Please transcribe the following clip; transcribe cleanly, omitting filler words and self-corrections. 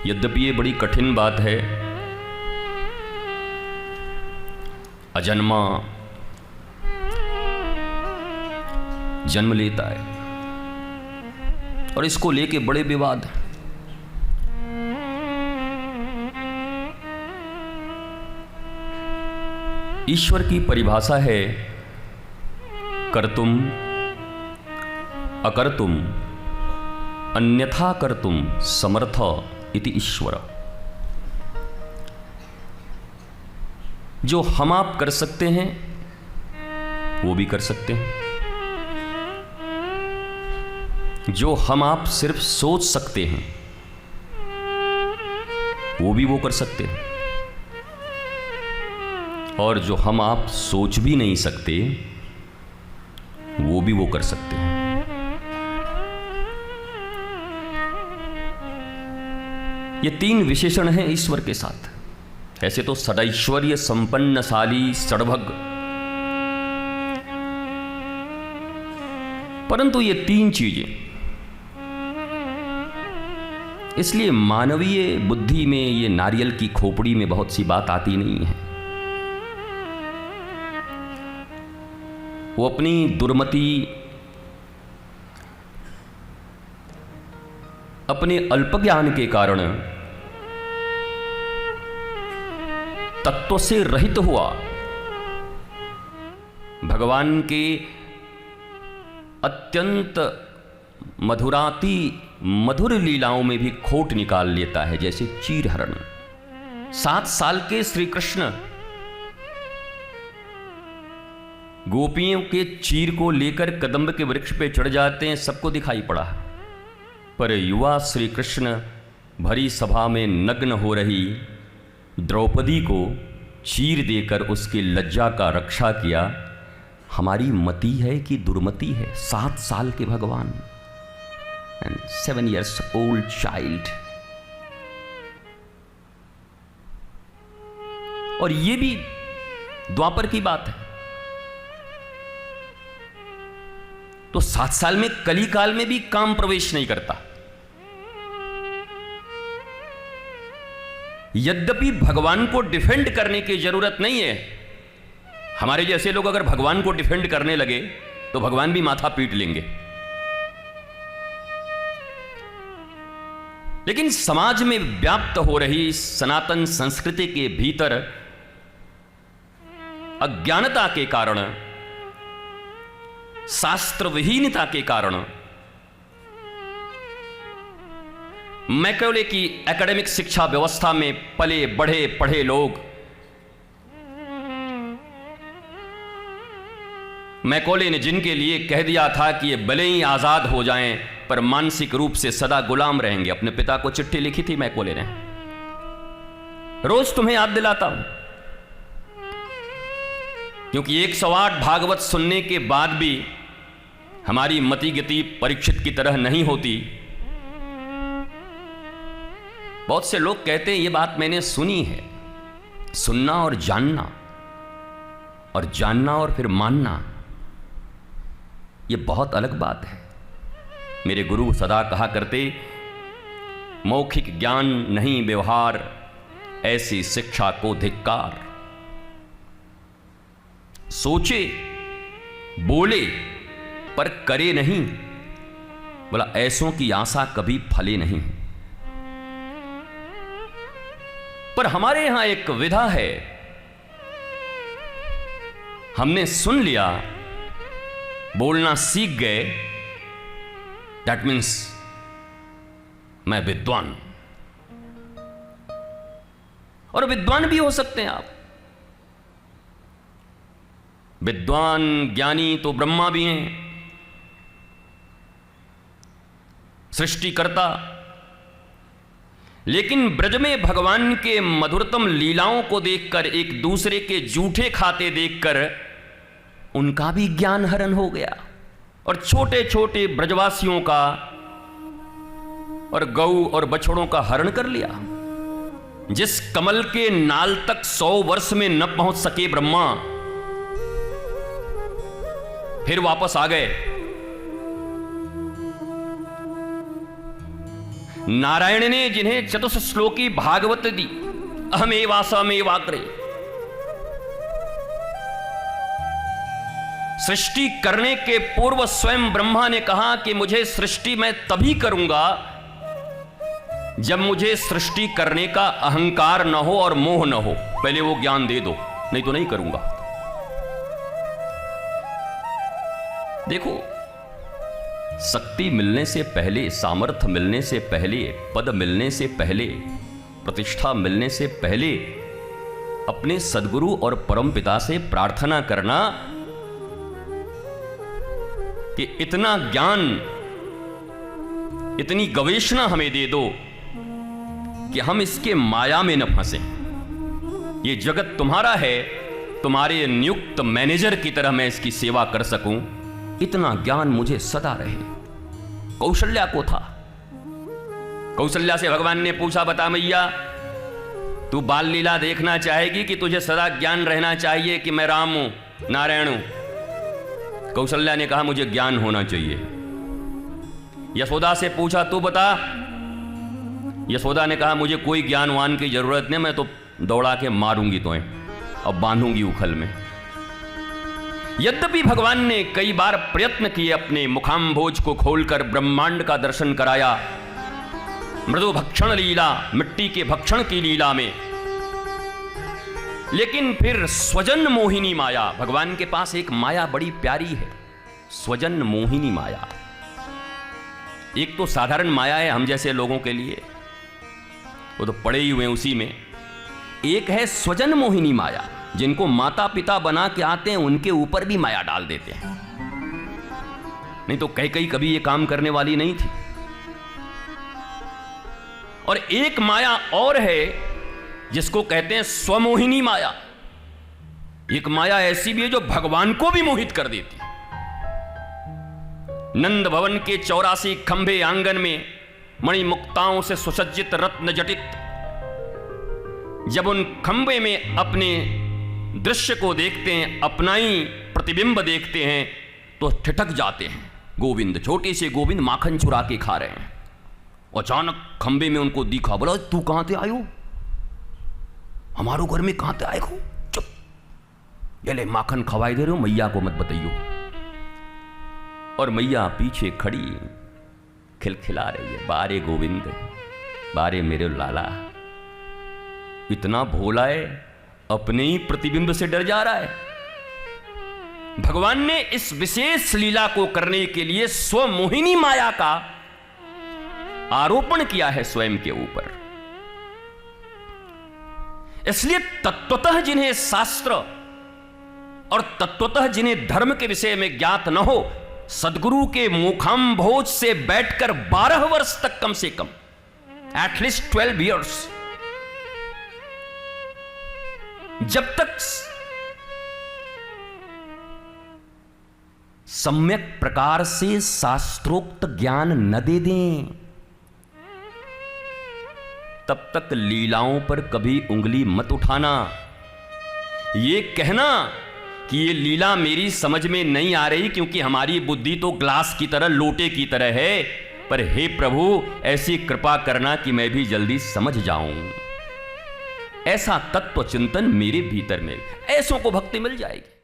यद्यपि ये बड़ी कठिन बात है, अजन्मा जन्म लेता है और इसको लेके बड़े विवाद हैं। ईश्वर की परिभाषा है कर्तुम अकर्तुम अन्यथा कर्तुम समर्थ इति ईश्वर। जो हम आप कर सकते हैं वो भी कर सकते हैं, जो हम आप सिर्फ सोच सकते हैं वो भी वो कर सकते हैं, और जो हम आप सोच भी नहीं सकते वो भी वो कर सकते हैं। ये तीन विशेषण हैं ईश्वर के साथ। ऐसे तो सदैश्वर्य संपन्नशाली सड़भग, परंतु ये तीन चीजें, इसलिए मानवीय बुद्धि में ये नारियल की खोपड़ी में बहुत सी बात आती नहीं है। वो अपनी दुर्मति, अपने अल्प ज्ञान के कारण तत्व से रहित हुआ भगवान के अत्यंत मधुराति मधुर लीलाओं में भी खोट निकाल लेता है। जैसे चीर हरण, 7 साल के श्री कृष्ण गोपियों के चीर को लेकर कदम्ब के वृक्ष पे चढ़ जाते हैं, सबको दिखाई पड़ा, पर युवा श्री कृष्ण भरी सभा में नग्न हो रही द्रौपदी को चीर देकर उसकी लज्जा का रक्षा किया। हमारी मति है कि दुर्मति है? 7 साल के भगवान, एंड 7 years old child। और ये भी द्वापर की बात है। तो 7 साल में कली काल में भी काम प्रवेश नहीं करता। यद्यपि भगवान को डिफेंड करने की जरूरत नहीं है। हमारे जैसे लोग अगर भगवान को डिफेंड करने लगे तो भगवान भी माथा पीट लेंगे। लेकिन समाज में व्याप्त हो रही सनातन संस्कृति के भीतर अज्ञानता के कारण, शास्त्र विहीनता के कारण, मैकॉले की एकेडमिक शिक्षा व्यवस्था में पले बढ़े पढ़े लोग, मैकॉले ने जिनके लिए कह दिया था कि ये भले ही आजाद हो जाएं पर मानसिक रूप से सदा गुलाम रहेंगे, अपने पिता को चिट्ठी लिखी थी मैकॉले ने, रोज तुम्हें याद दिलाता हूं, क्योंकि 108 भागवत सुनने के बाद भी हमारी मति गति परीक्षित की तरह नहीं होती। बहुत से लोग कहते हैं ये बात मैंने सुनी है। सुनना और जानना और फिर मानना, ये बहुत अलग बात है। मेरे गुरु सदा कहा करते, मौखिक ज्ञान नहीं व्यवहार, ऐसी शिक्षा को धिक्कार। सोचे बोले पर करे नहीं, बोला ऐसों की आशा कभी फले नहीं। पर हमारे यहां एक विधा है, हमने सुन लिया, बोलना सीख गए, दैट मीन्स मैं विद्वान। और विद्वान भी हो सकते हैं आप। विद्वान ज्ञानी तो ब्रह्मा भी हैं, सृष्टिकर्ता। लेकिन ब्रज में भगवान के मधुरतम लीलाओं को देखकर, एक दूसरे के जूठे खाते देखकर उनका भी ज्ञान हरण हो गया, और छोटे छोटे ब्रजवासियों का और गऊ और बछड़ों का हरण कर लिया। जिस कमल के नाल तक 100 वर्ष में न पहुंच सके ब्रह्मा, फिर वापस आ गए। नारायण ने जिन्हें चतुश्लोकी भागवत दी, अहमेवासमेवाग्रे, सृष्टि करने के पूर्व स्वयं ब्रह्मा ने कहा कि मुझे सृष्टि मैं तभी करूंगा जब मुझे सृष्टि करने का अहंकार न हो और मोह न हो। पहले वो ज्ञान दे दो, नहीं तो नहीं करूंगा। देखो, शक्ति मिलने से पहले, सामर्थ्य मिलने से पहले, पद मिलने से पहले, प्रतिष्ठा मिलने से पहले अपने सद्गुरु और परमपिता से प्रार्थना करना कि इतना ज्ञान, इतनी गवेषणा हमें दे दो कि हम इसके माया में न फंसें। ये जगत तुम्हारा है, तुम्हारे नियुक्त मैनेजर की तरह मैं इसकी सेवा कर सकूं, इतना ज्ञान मुझे सदा रहे। कौशल्या को था। कौशल्या से भगवान ने पूछा, बता मैया, तू बाल लीला देखना चाहेगी कि तुझे सदा ज्ञान रहना चाहिए कि मैं राम हूं, नारायण हूं? कौशल्या ने कहा, मुझे ज्ञान होना चाहिए। यशोदा से पूछा, तू बता। यशोदा ने कहा, मुझे कोई ज्ञानवान की जरूरत नहीं, मैं तो दौड़ा के मारूंगी तुम्हें और बांधूंगी उखल में। यद्यपि भगवान ने कई बार प्रयत्न किए, अपने मुखाम्भोज को खोलकर ब्रह्मांड का दर्शन कराया, मृदु भक्षण लीला, मिट्टी के भक्षण की लीला में, लेकिन फिर स्वजन मोहिनी माया, भगवान के पास एक माया बड़ी प्यारी है, स्वजन मोहिनी माया। एक तो साधारण माया है हम जैसे लोगों के लिए, वो तो पड़े ही हुए उसी में। एक है स्वजन मोहिनी माया, जिनको माता पिता बना के आते हैं उनके ऊपर भी माया डाल देते हैं। नहीं तो कई कभी ये काम करने वाली नहीं थी। और एक माया और है जिसको कहते हैं स्वमोहिनी माया। एक माया ऐसी भी है जो भगवान को भी मोहित कर देती है। नंद भवन के 84 खंभे आंगन में मणिमुक्ताओं से सुसज्जित रत्न जटित, जब उन खंभे में अपने दृश्य को देखते हैं, अपना ही प्रतिबिंब देखते हैं, तो ठिठक जाते हैं। गोविंद, छोटे से गोविंद माखन चुरा के खा रहे हैं। अचानक खंभे में उनको दिखा, बोला, तू कहां से आयो? हमारो घर में कहां से आए हो? चुप, ये ले माखन खवाई दे रहे हो, मैया को मत बताइयो। और मैया पीछे खड़ी खिलखिला रही है, बारे गोविंद, बारे मेरे लाला। इतना भोला है, अपने ही प्रतिबिंब से डर जा रहा है। भगवान ने इस विशेष लीला को करने के लिए स्वमोहिनी माया का आरोपण किया है स्वयं के ऊपर। इसलिए तत्वतः जिन्हें शास्त्र और तत्वतः जिन्हें धर्म के विषय में ज्ञात न हो, सदगुरु के मुखाम्भोज से बैठकर 12 वर्ष तक, कम से कम एटलीस्ट 12 ईयर्स, जब तक सम्यक प्रकार से शास्त्रोक्त ज्ञान न दे दें, तब तक लीलाओं पर कभी उंगली मत उठाना। ये कहना कि ये लीला मेरी समझ में नहीं आ रही क्योंकि हमारी बुद्धि तो ग्लास की तरह, लोटे की तरह है, पर हे प्रभु ऐसी कृपा करना कि मैं भी जल्दी समझ जाऊं। ऐसा तत्व चिंतन मेरे भीतर में, ऐसों को भक्ति मिल जाएगी।